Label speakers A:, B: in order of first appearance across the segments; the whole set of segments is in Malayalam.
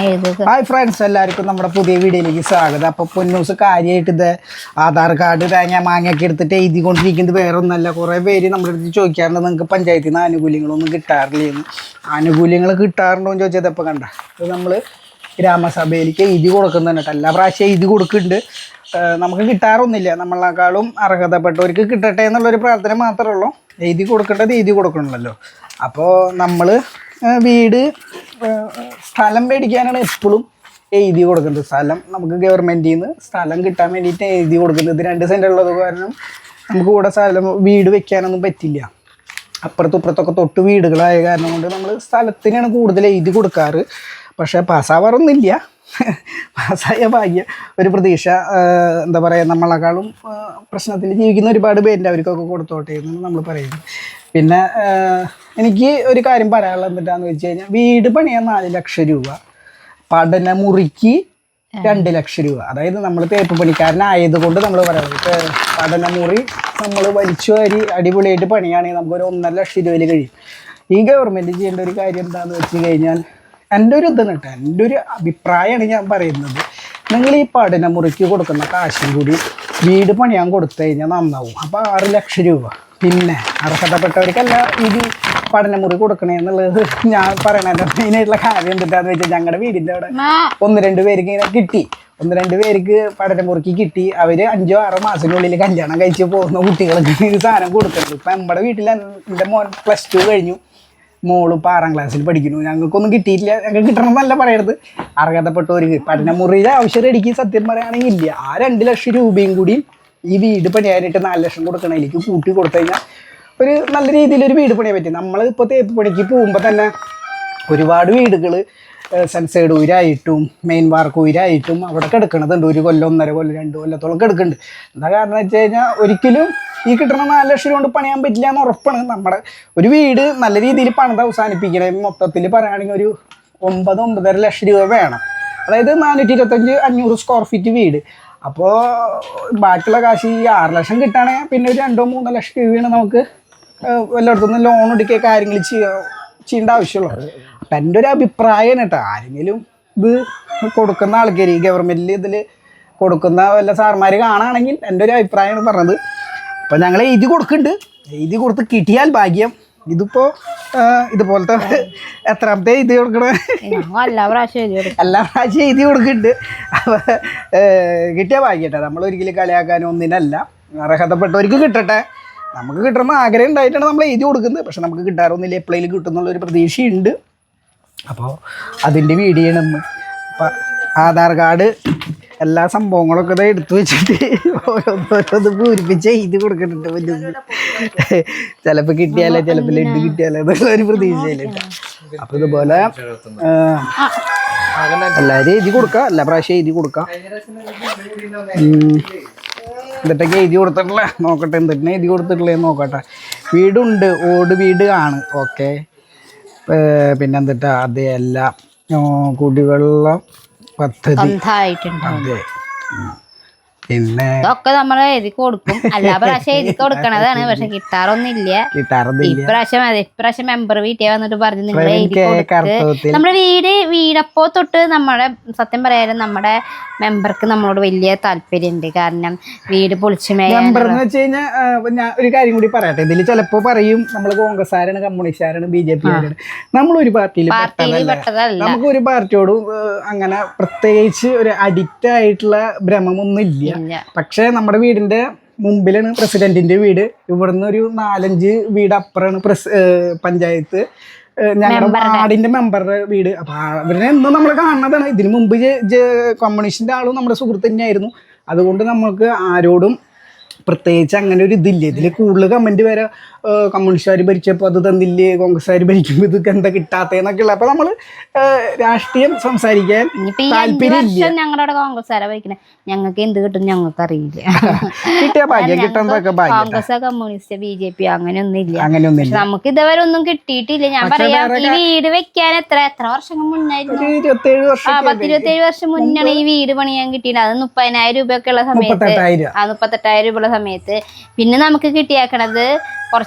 A: ഹായ് ഫ്രണ്ട്സ്, എല്ലാവർക്കും നമ്മുടെ പുതിയ വീഡിയോയിലേക്ക് സ്വാഗതം. അപ്പോൾ പൊന്നൂസ് കാര്യമായിട്ട് ഇത് ആധാർ കാർഡ് തേങ്ങ മാങ്ങയൊക്കെ എടുത്തിട്ട് എഴുതിക്കൊണ്ടിരിക്കുന്നത് വേറെ ഒന്നല്ല. കുറേ പേര് നമ്മുടെ അടുത്ത് ചോദിക്കാറുണ്ട്, നിങ്ങൾക്ക് പഞ്ചായത്തിൽ നിന്ന് ആനുകൂല്യങ്ങളൊന്നും കിട്ടാറില്ലെന്ന്. ആനുകൂല്യങ്ങൾ കിട്ടാറുണ്ടോ എന്ന് ചോദിച്ചത് ഇപ്പോൾ കണ്ട ഇത് നമ്മൾ ഗ്രാമസഭയിലേക്ക് എഴുതി കൊടുക്കുന്നുണ്ട്. എല്ലാ പ്രാവശ്യം എഴുതി കൊടുക്കുന്നുണ്ട്. നമുക്ക് കിട്ടാറൊന്നുമില്ല. നമ്മളെക്കാളും അർഹതപ്പെട്ടവർക്ക് കിട്ടട്ടെ എന്നുള്ളൊരു പ്രാർത്ഥന മാത്രമേ ഉള്ളൂ. എഴുതി കൊടുക്കേണ്ടത് എഴുതി കൊടുക്കണമല്ലോ. അപ്പോൾ നമ്മൾ വീട് സ്ഥലം മേടിക്കാനാണ് എപ്പോഴും എഴുതി കൊടുക്കുന്നത്. സ്ഥലം നമുക്ക് ഗവൺമെൻറ്റിൽ നിന്ന് സ്ഥലം കിട്ടാൻ വേണ്ടിയിട്ട് എഴുതി കൊടുക്കുന്നത്. 2 സെൻറ്റ് ഉള്ളത് കാരണം നമുക്ക് ഇവിടെ സ്ഥലം വീട് വെക്കാനൊന്നും പറ്റില്ല. അപ്പുറത്തും ഇപ്പുറത്തൊക്കെ തൊട്ട് വീടുകളായ കാരണം കൊണ്ട് നമ്മൾ സ്ഥലത്തിനാണ് കൂടുതൽ എഴുതി കൊടുക്കാറ്. പക്ഷേ പാസ്സാവാറൊന്നുമില്ല. പാസ്സായ ഭാഗ്യം, ഒരു പ്രതീക്ഷ. എന്താ പറയുക, നമ്മളെക്കാളും പ്രശ്നത്തിൽ ജീവിക്കുന്ന ഒരുപാട് പേരുണ്ട്, അവർക്കൊക്കെ കൊടുത്തോട്ടെ എന്നാണ് നമ്മൾ പറയുന്നത്. പിന്നെ എനിക്ക് ഒരു കാര്യം പറയാനുള്ളത് എന്താണെന്ന് വെച്ച് കഴിഞ്ഞാൽ, വീട് പണിയാൻ 4 ലക്ഷം രൂപ, പഠനമുറിക്ക് 2 ലക്ഷം രൂപ. അതായത് നമ്മൾ തേപ്പ് പണിക്കാരനായതുകൊണ്ട് നമ്മൾ പറയുന്നത്, പഠനമുറി നമ്മൾ വലിച്ചു വാരി അടിപൊളിയായിട്ട് പണിയാണെങ്കിൽ നമുക്കൊരു 1.5 ലക്ഷം രൂപയിൽ കഴിയും. ഈ ഗവൺമെൻറ് ചെയ്യേണ്ട ഒരു കാര്യം എന്താണെന്ന് വെച്ച് കഴിഞ്ഞാൽ, എൻ്റെ ഒരു ഇതാണ് കേട്ടോ, എൻ്റെ ഒരു അഭിപ്രായമാണ് ഞാൻ പറയുന്നത്. നിങ്ങൾ ഈ പഠനമുറിക്ക് കൊടുക്കുന്ന കാശും കൂടി വീട് പണിയാൻ കൊടുത്തു കഴിഞ്ഞാൽ നന്നാവും. അപ്പോൾ 6 ലക്ഷം രൂപ. പിന്നെ അർഹതപ്പെട്ടവർക്കല്ല ഇത് പഠനമുറി കൊടുക്കണേ എന്നുള്ളത് ഞാൻ പറയണതിൻ്റെ മെയിനായിട്ടുള്ള കാര്യം എന്തിട്ടാന്ന് വെച്ചാൽ, ഞങ്ങളുടെ വീടിൻ്റെ അവിടെ 1-2 പേർക്ക് ഇങ്ങനെ കിട്ടി. 1-2 പേർക്ക് പഠനമുറിക്ക് കിട്ടി. അവർ 5-6 മാസത്തിനുള്ളിൽ കല്യാണം കഴിച്ച് പോകുന്ന കുട്ടികൾക്ക് ഇത് സാധനം കൊടുക്കുന്നുണ്ട്. ഇപ്പം നമ്മുടെ വീട്ടിൽ എൻ്റെ മോൻ +2 കഴിഞ്ഞു, മോള് 6ാം ക്ലാസ്സിൽ പഠിക്കുന്നു. ഞങ്ങൾക്കൊന്നും കിട്ടിയിട്ടില്ല. ഞങ്ങൾക്ക് കിട്ടണമെന്നല്ല പറയരുത്, അർഹതപ്പെട്ടവർക്ക് പഠനമുറിയുടെ ആവശ്യം റെഡിക്ക് സത്യം പറയുകയാണെങ്കിൽ ഇല്ല. ആ 2 ലക്ഷം രൂപയും കൂടി ഈ വീട് പണിയാനായിട്ട് 4 ലക്ഷം കൊടുക്കണതിലേക്ക് കൂട്ടി കൊടുത്തു കഴിഞ്ഞാൽ ഒരു നല്ല രീതിയിലൊരു വീട് പണിയാൻ പറ്റും. നമ്മൾ ഇപ്പോൾ തേപ്പ് പണിക്ക് പോകുമ്പോൾ തന്നെ ഒരുപാട് വീടുകൾ സൺസൈഡ് ഊരായിട്ടും മെയിൻ വാർക്ക് ഊരായിട്ടും അവിടെ കിടക്കണതുണ്ട്. 1 കൊല്ലം, 1.5 കൊല്ലം, 2 കൊല്ലത്തോളം കിടക്കുന്നുണ്ട്. എന്താ കാരണം വെച്ച് കഴിഞ്ഞാൽ, ഒരിക്കലും ഈ കിട്ടണ 4 ലക്ഷം കൊണ്ട് പണിയാൻ പറ്റില്ല എന്ന് ഉറപ്പാണ്. നമ്മുടെ ഒരു വീട് നല്ല രീതിയിൽ പണിത് അവസാനിപ്പിക്കണേ മൊത്തത്തിൽ പറയുകയാണെങ്കിൽ ഒരു 9-9.5 ലക്ഷം രൂപ വേണം. അതായത് 425-500 സ്ക്വയർ ഫീറ്റ് വീട്. അപ്പോൾ ബാക്കിയുള്ള കാശ് ഈ 6 ലക്ഷം കിട്ടുകയാണെങ്കിൽ പിന്നെ ഒരു 2-3 ലക്ഷം രൂപയാണ് നമുക്ക് എല്ലായിടത്തുനിന്ന് ലോൺ എടുക്കുക കാര്യങ്ങൾ ചെയ്യേണ്ട ആവശ്യമുള്ളൂ. അപ്പം എൻ്റെ ഒരു അഭിപ്രായമാണ് കേട്ടോ. ആരെങ്കിലും ഇത് കൊടുക്കുന്ന ആൾക്കാർ, ഈ ഗവൺമെൻറ്റിൽ ഇതിൽ കൊടുക്കുന്ന വല്ല സാർമാർ കാണുകയാണെങ്കിൽ എൻ്റെ ഒരു അഭിപ്രായമാണ് പറഞ്ഞത്. അപ്പം ഞങ്ങൾ എഴുതി കൊടുക്കുന്നുണ്ട്. എഴുതി കൊടുത്ത് കിട്ടിയാൽ ഭാഗ്യം. ഇതിപ്പോൾ ഇതുപോലത്തെ എത്രാമത്തെ എഴുതി കൊടുക്കണ, എല്ലാ പ്രാവശ്യം എഴുതി കൊടുക്കുന്നുണ്ട്. അപ്പോൾ കിട്ടിയ ഭാഗ്യട്ടെ. നമ്മൾ ഒരിക്കലും കളിയാക്കാനും ഒന്നിനല്ല. അർഹതപ്പെട്ടവർക്ക് കിട്ടട്ടെ. നമുക്ക് കിട്ടണമെന്ന് ആഗ്രഹം ഉണ്ടായിട്ടാണ് നമ്മൾ എഴുതി കൊടുക്കുന്നത്. പക്ഷെ നമുക്ക് കിട്ടാറൊന്നുമില്ല, എപ്പോഴേലും കിട്ടുന്നുള്ളൊരു പ്രതീക്ഷയുണ്ട്. അപ്പോൾ അതിൻ്റെ വീഡിയോ ആണ് ഇന്ന്. അപ്പം ആധാർ കാർഡ് എല്ലാ സംഭവങ്ങളൊക്കെ ഇതാ എടുത്തു വെച്ചിട്ട് ഓരോന്നോരോന്ന് പൂരിപ്പിച്ച് എഴുതി കൊടുക്കുന്നുണ്ട്. വലിയ ചിലപ്പോൾ കിട്ടിയാലേ, ചിലപ്പോൾ ലഡ് കിട്ടിയാലേ എന്നുള്ള ഒരു പ്രതീക്ഷയിലുണ്ട്. അപ്പോൾ ഇതുപോലെ എല്ലാവരും എഴുതി കൊടുക്കാം, എല്ലാ പ്രാവശ്യം എഴുതി കൊടുക്കാം. എന്നിട്ടൊക്കെ എഴുതി കൊടുത്തിട്ടില്ലേ നോക്കട്ടെ, എന്തിനാ എഴുതി കൊടുത്തിട്ടില്ലേ നോക്കട്ടെ. വീടുണ്ട്, ഓട് വീട് ആണ്. ഓക്കെ. പിന്നെ എന്തിട്ടാ, അതെയല്ല കുടിവെള്ളം പദ്ധതി. അതെ. പിന്നെ
B: ഇതൊക്കെ നമ്മൾ എഴുതി കൊടുക്കും. എല്ലാ പ്രാവശ്യം എഴുതി കൊടുക്കണതാണ്, പക്ഷെ കിട്ടാറൊന്നുമില്ല. ഇപ്രാവശ്യം മെമ്പർ വീട്ടിൽ വന്നിട്ട് പറഞ്ഞു, നിങ്ങൾ എഴുതി കൊടുത്ത് നമ്മുടെ വീടപ്പോ തൊട്ട് നമ്മുടെ സത്യം പറയാനും നമ്മുടെ മെമ്പർക്ക് നമ്മളോട് വലിയ താല്പര്യമുണ്ട്. കാരണം വീട് പൊളിച്ചു
A: മെമ്പർന്ന് വെച്ച് കഴിഞ്ഞാൽ, ഞാൻ ഒരു കാര്യം കൂടി പറയട്ടെ. ഇതിൽ ചിലപ്പോ പറയും നമ്മൾ കോൺഗ്രസ്സുകാരാണ്, കമ്മ്യൂണിസ്റ്റുകാരാണ്, BJP കാരാണ്. നമ്മളൊരു പാർട്ടിയിൽ പെട്ടതല്ല. നമുക്ക് ഒരു പാർട്ടിയോടും അങ്ങനെ പ്രത്യേകിച്ച് ഒരു അഡിക്റ്റ് ആയിട്ടുള്ള ഭ്രമമൊന്നും ഇല്ല. പക്ഷെ നമ്മുടെ വീടിന്റെ മുമ്പിലാണ് പ്രസിഡന്റിന്റെ വീട്. ഇവിടുന്ന് ഒരു 4-5 വീട് അപ്പുറമാണ് പഞ്ചായത്ത്, ഞങ്ങളുടെ വാർഡിന്റെ മെമ്പറുടെ വീട്. അപ്പൊ അവരെ എന്നും നമ്മൾ കാണുന്നതാണ്. ഇതിനു മുമ്പ് കമ്മ്യൂണിസ്റ്റിന്റെ ആളും നമ്മുടെ സുഹൃത്ത് തന്നെയായിരുന്നു. അതുകൊണ്ട് നമുക്ക് ആരോടും പ്രത്യേകിച്ച് അങ്ങനെ ഒരു ഇതില്ല. ഇതിൽ കൂടുതൽ കമന്റ് വരെ കമ്മ്യൂണിസ്റ്റുകാർ ഭരിച്ചപ്പോൾ അത് തന്നില്ലേ, കോൺഗ്രസ്സുകാർ ഭരിക്കുമ്പോൾ ഇത് എന്താ കിട്ടാത്തതെന്നൊക്കെ ഉള്ള. അപ്പൊ നമ്മള് രാഷ്ട്രീയം സംസാരിക്കാൻ താല്പര്യമില്ല.
B: ഞങ്ങളുടെ കോൺഗ്രസ്സുകാരെ ഭരിക്കണേ, ഞങ്ങൾക്ക് എന്ത് കിട്ടും ഞങ്ങൾക്ക് അറിയില്ല.
A: കിട്ടിയ ഭാഗ്യം, കിട്ടുന്നതൊക്കെ
B: കോൺഗ്രസ്, കമ്മ്യൂണിസ്റ്റ്, BJP അങ്ങനെയൊന്നും ഇല്ല. നമുക്ക് ഇതുവരെ ഒന്നും കിട്ടിയിട്ടില്ല. ഞാൻ പറയാം, ഈ വീട് വെക്കാൻ എത്ര വർഷങ്ങൾ മുന്നായിരുന്നു, 10-27 വർഷം മുന്നാണ് ഈ വീട് പണിയാൻ കിട്ടിയത്. അത് 30,000 രൂപയൊക്കെ ഉള്ള സമയത്ത്, 38,000 രൂപയുള്ള സമയത്ത്. പിന്നെ നമുക്ക് കിട്ടിയേക്കണത്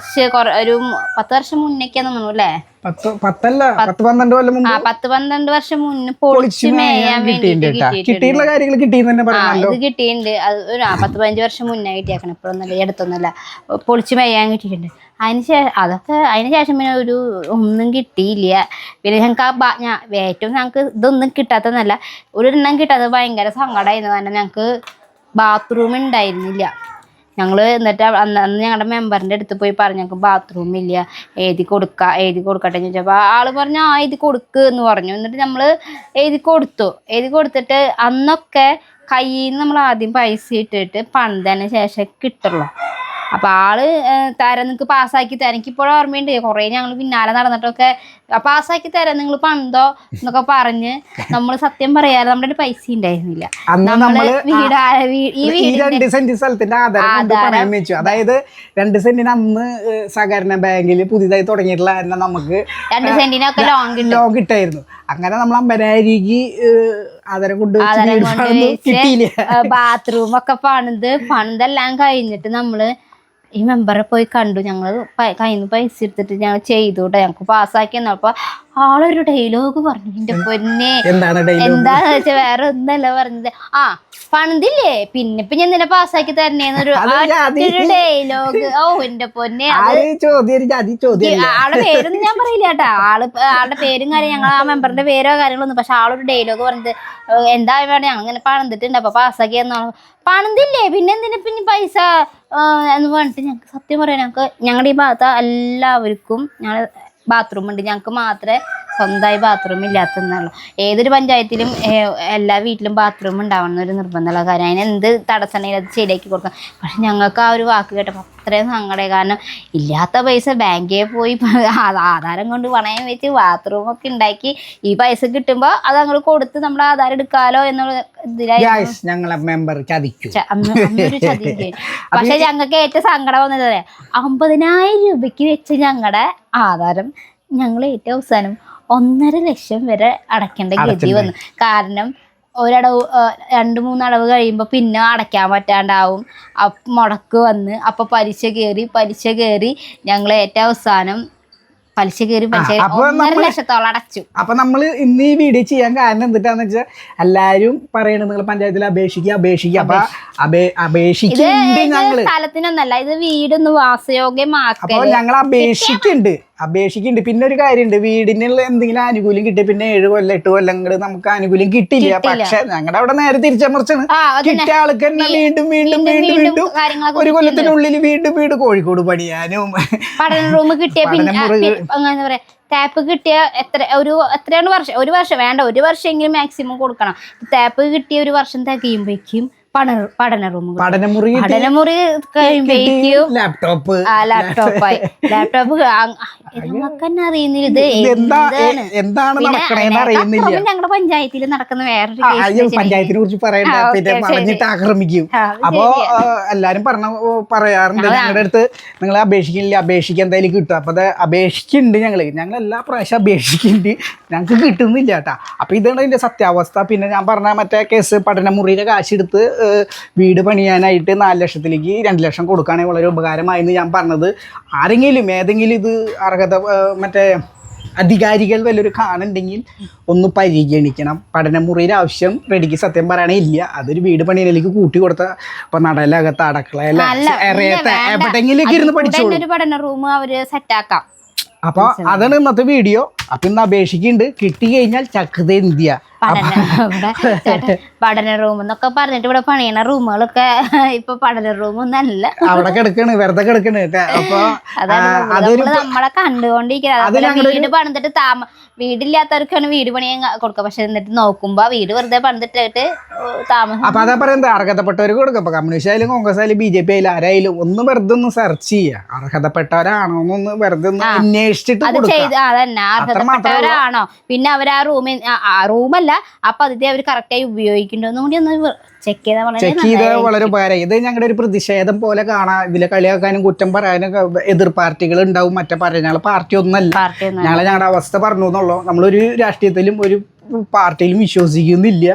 B: ഒരു 10 വർഷം മുന്നേക്കാ തോന്നുന്നു അല്ലേ?
A: 10-12 കൊല്ലം മുമ്പ്
B: 10-12 വർഷം മുന്നേ പൊളിച്ച് മേയാൻ വേണ്ടിട്ട്
A: കിട്ടിയിട്ടുള്ള കാര്യങ്ങൾ കിട്ടിയെന്ന്
B: ഇത് കിട്ടിയിട്ടുണ്ട്. അത് ഒരു 10-15 വർഷം മുന്നേ കിട്ടിയേക്കണം, ഇപ്പോഴൊന്നല്ല, എടുത്തൊന്നുമല്ല. പൊളിച്ച് മേയാൻ കിട്ടിയിട്ടുണ്ട്. അതിന് ശേഷം പിന്നെ ഒന്നും കിട്ടിയില്ല. പിന്നെ ഞങ്ങൾക്ക് ഏറ്റവും ഞങ്ങൾക്ക് ഇതൊന്നും കിട്ടാത്തതല്ല, ഒരെണ്ണം കിട്ടാത്തത് ഭയങ്കര സങ്കടമായിരുന്നു. കാരണം ഞങ്ങൾക്ക് ബാത്റൂം ഉണ്ടായിരുന്നില്ല. ഞങ്ങൾ എന്നിട്ട് അന്ന് ഞങ്ങളുടെ മെമ്പറിൻ്റെ അടുത്ത് പോയി പറഞ്ഞു ഞങ്ങൾക്ക് ബാത്റൂം ഇല്ല, എഴുതി കൊടുക്കട്ടെ എന്ന് ചോദിച്ചപ്പോൾ ആള് പറഞ്ഞു എഴുതി കൊടുക്ക് എന്ന് പറഞ്ഞു. എന്നിട്ട് നമ്മൾ എഴുതി കൊടുത്തിട്ട് അന്നൊക്കെ കയ്യിൽ നിന്ന് നമ്മൾ ആദ്യം പൈസ ഇട്ടിട്ട് പണിതതിന് ശേഷം കിട്ടുള്ളൂ. അപ്പോൾ ആള് തരാൻ നിങ്ങൾക്ക് പാസ്സാക്കി തരാം. എനിക്കിപ്പോഴും ഓർമ്മയുണ്ട്, കുറേ ഞങ്ങൾ പിന്നാലെ നടന്നിട്ടൊക്കെ പാസ്സാക്കി തരാം നിങ്ങൾ പണിതോ എന്നൊക്കെ പറഞ്ഞ് നമ്മൾ സത്യം പറയാതെ നമ്മുടെ പൈസ ഉണ്ടായിരുന്നില്ല.
A: ഈ 2 സെന്റ് സ്ഥലത്തിന്റെ ആധാരം വെച്ചു. അതായത് 2 സെന്റിന് അന്ന് സഹകരണ ബാങ്കിൽ പുതിയതായി തുടങ്ങിയിട്ടുള്ള നമുക്ക്
B: 2 സെന്റിനൊക്കെ ലോൺ
A: കിട്ടായിരുന്നു. അങ്ങനെ നമ്മൾ 50,000 രൂപയ്ക്ക് ആധാരം കൊണ്ട്
B: ബാത്റൂം ഒക്കെ പണിതെല്ലാം കഴിഞ്ഞിട്ട് നമ്മള് ഈ മെമ്പറെ പോയി കണ്ടു. ഞങ്ങൾ കയ്യിൽ നിന്ന് പൈസ എടുത്തിട്ട് ഞങ്ങൾ ചെയ്തോട്ടെ ഞങ്ങൾക്ക് പാസ്സാക്കി എന്നപ്പോ ആളൊരു ഡയലോഗ് പറഞ്ഞു. എന്റെ പൊന്നെ എന്താന്ന് വെച്ചാൽ വേറെ ഒന്നല്ല പറഞ്ഞത്, പണിതില്ലേ പിന്നെ ഇപ്പൊ ഞാൻ നിന്നെ പാസ്സാക്കി തരണേന്നൊരു ഡയലോഗ്. ഓ എന്റെ പൊന്നെ, ആളുടെ പേരൊന്നും ഞാൻ പറയില്ല കേട്ടാ. ആളുടെ പേരും കാര്യം ഞങ്ങൾ ആ മെമ്പറിന്റെ പേരോ കാര്യങ്ങളൊന്നും, പക്ഷെ ആളൊരു ഡയലോഗ് പറഞ്ഞത് എന്താ വേണ്ട ഞങ്ങൾ ഇങ്ങനെ പണിതിട്ടുണ്ട് അപ്പൊ പാസ്സാക്കി എന്നാണ്. പണിതില്ലേ പിന്നെ എന്തിനാ പിന്നെ പൈസ എന്ന് പറഞ്ഞിട്ട് ഞങ്ങൾക്ക് സത്യം പറയാം, ഞങ്ങളുടെ ഈ ഭാഗത്ത് എല്ലാവർക്കും ഞങ്ങൾ ബാത്റൂം ഉണ്ട്, ഞങ്ങൾക്ക് മാത്രമേ സ്വന്തമായി ബാത്റൂം ഇല്ലാത്തതെന്നുള്ളൂ. ഏതൊരു പഞ്ചായത്തിലും എല്ലാ വീട്ടിലും ബാത്റൂം ഉണ്ടാവണം എന്നൊരു നിർബന്ധമുള്ള കാര്യം. അതിന് എന്ത് തടസ്സമുണ്ടെങ്കിലും അത് ശരിയാക്കി കൊടുക്കാം. പക്ഷെ ഞങ്ങൾക്ക് ആ ഒരു വാക്ക് കേട്ടപ്പോൾ അത്രയും സങ്കടമായി. കാരണം ഇല്ലാത്ത പൈസ ബാങ്കിൽ പോയി ആധാരം കൊണ്ട് പണയം വെച്ച് ബാത്റൂമൊക്കെ ഉണ്ടാക്കി ഈ പൈസ കിട്ടുമ്പോൾ അത് ഞങ്ങൾ കൊടുത്ത് നമ്മുടെ ആധാരം എടുക്കാലോ എന്നുള്ള
A: മെമ്പർ ചതിക്കും.
B: അന്നൊരു ചതി. പക്ഷെ ഞങ്ങൾക്ക് ഏറ്റവും സങ്കടം വന്നത് 50,000 രൂപയ്ക്ക് വെച്ച് ഞങ്ങളുടെ ആധാരം ഞങ്ങൾ ഏറ്റവും അവസാനം 1.5 ലക്ഷം വരെ അടയ്ക്കേണ്ട ഗതി വന്നു. കാരണം ഒരടവ് 2-3 അടവ് കഴിയുമ്പോൾ പിന്നെ അടയ്ക്കാൻ പറ്റാണ്ടാവും. മുടക്ക് വന്ന് അപ്പോൾ പലിശ കയറി ഞങ്ങൾ ഏറ്റവും അവസാനം പലിശ കയറി 1.5 ലക്ഷത്തോളം അടച്ചു.
A: അപ്പൊ നമ്മൾ ഇന്ന് ഈ വീഡിയോ ചെയ്യാൻ കാരണം എന്തിട്ടാന്ന് വെച്ചാൽ എല്ലാരും പറയണത് നിങ്ങൾ പഞ്ചായത്തിൽ അപേക്ഷിക്കുക. അപ്പൊ അപേക്ഷിക്കുന്നുണ്ട് ഞങ്ങള്,
B: സ്ഥലത്തിനൊന്നല്ല, ഇത് വീടൊന്ന് വാസയോഗ്യമാക്കുക.
A: അപ്പൊ ഞങ്ങൾ അപേക്ഷിക്കുന്നുണ്ട്. പിന്നെ ഒരു കാര്യമുണ്ട്, വീടിനുള്ള എന്തെങ്കിലും ആനുകൂല്യം കിട്ടിയ പിന്നെ 7 കൊല്ലം 8 കൊല്ലം നമുക്ക് ആനുകൂല്യം കിട്ടില്ല. പക്ഷെ ഞങ്ങളുടെ അവിടെ നേരെ തിരിച്ചമർച്ചാണ്, കിട്ടിയ ആൾക്ക് തന്നെ വീണ്ടും 1 കൊല്ലത്തിനുള്ളിൽ വീട് കോഴിക്കോട് പണിയാനും
B: പഠന റൂം കിട്ടിയ അങ്ങനെ പറയാ ടാപ്പ് കിട്ടിയ എത്രയാണ് വർഷം, 1 വർഷം വേണ്ട, 1 വർഷമെങ്കിലും മാക്സിമം കൊടുക്കണം. ടാപ്പ് കിട്ടിയ 1 വർഷം തികയുമ്പോഴേക്കും പഠനമുറി കഴിയുമ്പോഴേക്കും ലാപ്ടോപ്പായി. ഞങ്ങൾക്ക് തന്നെ അറിയുന്നില്ല ഞങ്ങളുടെ പഞ്ചായത്തിൽ നടക്കുന്ന വേറൊരു
A: പഞ്ചായത്തിനെ കുറിച്ച് പറയണ്ട, പിന്നെ പറഞ്ഞിട്ട് ആക്രമിക്കും. അപ്പോ എല്ലാരും പറയാറുണ്ട് ഞങ്ങളുടെ അടുത്ത് നിങ്ങൾ അപേക്ഷിക്കാൻ എന്തായാലും കിട്ടും. അപ്പൊ അത് അപേക്ഷിക്കുന്നുണ്ട് ഞങ്ങൾ എല്ലാ പ്രാവശ്യം അപേക്ഷിക്കുന്നുണ്ട്, ഞങ്ങൾക്ക് കിട്ടുന്നില്ല കേട്ടാ. അപ്പൊ ഇതാണ് ഇതിന്റെ സത്യാവസ്ഥ. പിന്നെ ഞാൻ പറഞ്ഞ മറ്റേ കേസ് പഠനമുറിയുടെ കാശെടുത്ത് വീട് പണിയാനായിട്ട് 4 ലക്ഷത്തിലേക്ക് 2 ലക്ഷം കൊടുക്കുകയാണെങ്കിൽ വളരെ ഉപകാരമായെന്ന് ഞാൻ പറഞ്ഞത്. ആരെങ്കിലും ഏതെങ്കിലും ഇത് അർഹത മറ്റേ അധികാരികൾ വല്ലൊരു കാണുന്നുണ്ടെങ്കിൽ ഒന്ന് പരിഗണിക്കണം. പഠനമുറിയുടെ ആവശ്യം റെഡിക്ക് സത്യം പറയണേ ഇല്ല. അതൊരു വീട് പണിയിലേക്ക് കൂട്ടി കൊടുത്ത ഇപ്പൊ നടലകത്ത് അടുക്കള എവിടെയെങ്കിലും ഇരുന്ന് പഠിച്ചോളൂ.
B: പഠന റൂം അവര് സെറ്റാക്കാം.
A: അപ്പൊ അതാണ് ഇന്നത്തെ വീഡിയോ. അപ്പൊ ഇന്ന് അപേക്ഷിക്കുന്നുണ്ട്, കിട്ടി കഴിഞ്ഞാൽ ചക്കത ഇന്ത്യ.
B: പഠന റൂം എന്നൊക്കെ പറഞ്ഞിട്ട് ഇവിടെ പണിയണ റൂമുകളൊക്കെ ഇപ്പൊ പഠന റൂമൊന്നല്ല,
A: അവിടെ കിടക്കണ്, വെറുതെ കിടക്കണ്. അപ്പൊ
B: നമ്മളെ കണ്ടുകൊണ്ടിരിക്കുന്നത് വീട് പണിതിട്ട് വീടില്ലാത്തവർക്കാണ് വീട് പണിയാൻ കൊടുക്കുക. പക്ഷെ എന്നിട്ട് നോക്കുമ്പോ വീട് വെറുതെ പണിതിട്ട് താമസം.
A: അപ്പൊ അതാ പറയുന്നത്, അർഹതപ്പെട്ടവർക്ക് കൊടുക്കുക. ഇപ്പൊ കമ്മ്യൂണിസ്റ്റ് ആയാലും കോൺഗ്രസ് ആയാലും BJP ആയാലും ആരായാലും ഒന്ന് വെറുതെ ഒന്ന് സെർച്ച് ചെയ്യുക, അർഹതപ്പെട്ടവരാണോ എന്നൊന്ന് വെറുതെ ഒന്ന് അന്വേഷിച്ചിട്ട്
B: അതന്നെ അർഹതപ്പെട്ടവരാണോ, പിന്നെ അവർ ആ റൂമല്ല ആ പദ്ധതി അവർ കറക്റ്റായി ഉപയോഗിക്കുന്നുണ്ടോ കൂടി ഒന്ന് ചെക്ക് ചെയ്താൽ
A: വളരെ ഉപകാരം. ഇത് ഞങ്ങളുടെ ഒരു പ്രതിഷേധം പോലെ കാണാം. ഇതിലെ കളിയാക്കാനും കുറ്റം പറയാനും എതിർ പാർട്ടികൾ ഉണ്ടാവും. മറ്റേ ഞങ്ങളെ പാർട്ടി ഒന്നല്ല, ഞങ്ങളുടെ അവസ്ഥ പറഞ്ഞു എന്നുള്ളൂ. നമ്മളൊരു രാഷ്ട്രീയത്തിലും ഒരു പാർട്ടിയിലും വിശ്വസിക്കുന്നില്ല.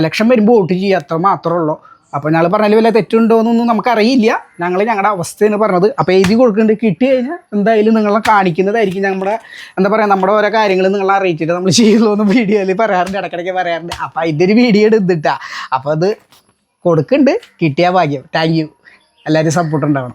A: ഇലക്ഷൻ വരുമ്പോൾ വോട്ട് ചെയ്യുക, അത്ര മാത്രമേ ഉള്ളൂ. അപ്പോൾ ഞങ്ങൾ പറഞ്ഞാൽ വല്ല തെറ്റുണ്ടോയെന്നൊന്നും നമുക്കറിയില്ല. ഞങ്ങൾ ഞങ്ങളുടെ അവസ്ഥയാണ് പറഞ്ഞത്. അപ്പോൾ എഴുതി കൊടുക്കുന്നുണ്ട്, കിട്ടി കഴിഞ്ഞാൽ എന്തായാലും നിങ്ങളെ കാണിക്കുന്നതായിരിക്കും. നമ്മുടെ എന്താ പറയുക, നമ്മുടെ ഓരോ കാര്യങ്ങൾ നിങ്ങളെ അറിയിച്ചിട്ട് നമ്മൾ ചെയ്യുള്ളൂ വീഡിയോയിൽ പറയാറുണ്ട്, ഇടയ്ക്കിടയ്ക്ക് പറയാറുണ്ട്. അപ്പോൾ അതിൻ്റെ ഒരു വീഡിയോ എടുത്തിട്ടാ. അപ്പോൾ അത് കൊടുക്കുന്നുണ്ട്, കിട്ടിയ ഭാഗ്യം. താങ്ക് യു, എല്ലാവരും സപ്പോർട്ട് ഉണ്ടാവണം.